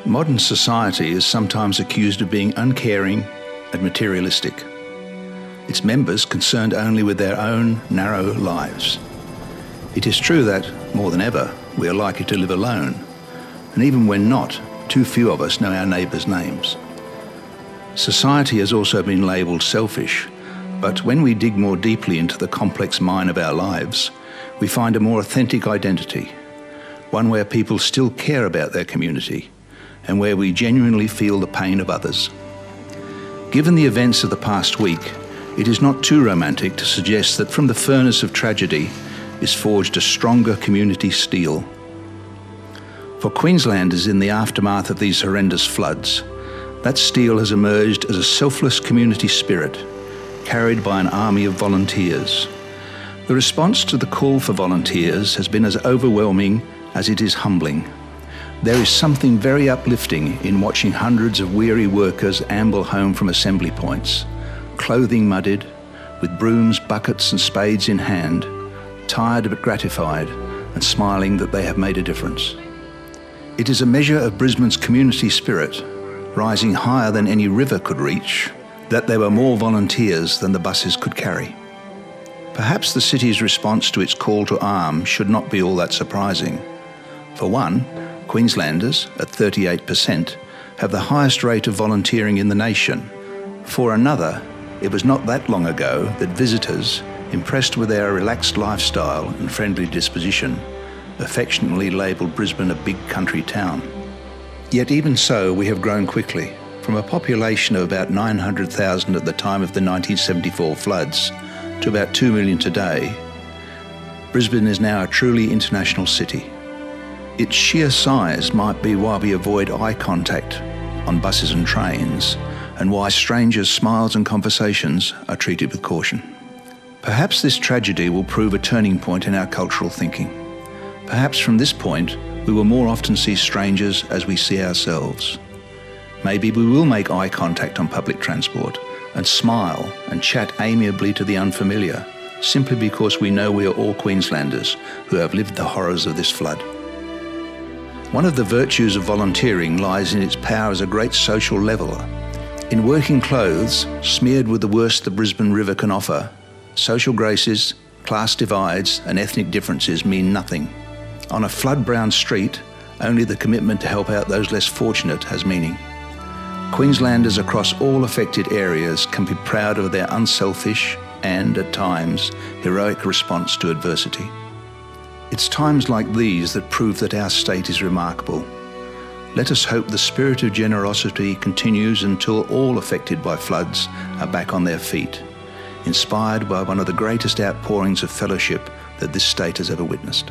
Modern society is sometimes accused of being uncaring and materialistic. Its members concerned only with their own narrow lives. It is true that, more than ever, we are likely to live alone, and even when not, too few of us know our neighbours' names. Society has also been labelled selfish, but when we dig more deeply into the complex mine of our lives, we find a more authentic identity, one where people still care about their community, and where we genuinely feel the pain of others. Given the events of the past week, it is not too romantic to suggest that from the furnace of tragedy is forged a stronger community steel. For Queenslanders in the aftermath of these horrendous floods, that steel has emerged as a selfless community spirit, carried by an army of volunteers. The response to the call for volunteers has been as overwhelming as it is humbling. There is something very uplifting in watching hundreds of weary workers amble home from assembly points, clothing muddied, with brooms, buckets and spades in hand, tired but gratified and smiling that they have made a difference. It is a measure of Brisbane's community spirit, rising higher than any river could reach, that there were more volunteers than the buses could carry. Perhaps the city's response to its call to arms should not be all that surprising. For one, Queenslanders, at 38%, have the highest rate of volunteering in the nation. For another, it was not that long ago that visitors, impressed with our relaxed lifestyle and friendly disposition, affectionately labelled Brisbane a big country town. Yet even so, we have grown quickly. From a population of about 900,000 at the time of the 1974 floods to about 2 million today, Brisbane is now a truly international city. Its sheer size might be why we avoid eye contact on buses and trains, and why strangers' smiles and conversations are treated with caution. Perhaps this tragedy will prove a turning point in our cultural thinking. Perhaps from this point, we will more often see strangers as we see ourselves. Maybe we will make eye contact on public transport and smile and chat amiably to the unfamiliar, simply because we know we are all Queenslanders who have lived the horrors of this flood. One of the virtues of volunteering lies in its power as a great social leveller. In working clothes, smeared with the worst the Brisbane River can offer, social graces, class divides and ethnic differences mean nothing. On a flood-brown street, only the commitment to help out those less fortunate has meaning. Queenslanders across all affected areas can be proud of their unselfish and, at times, heroic response to adversity. It's times like these that prove that our state is remarkable. Let us hope the spirit of generosity continues until all affected by floods are back on their feet, inspired by one of the greatest outpourings of fellowship that this state has ever witnessed.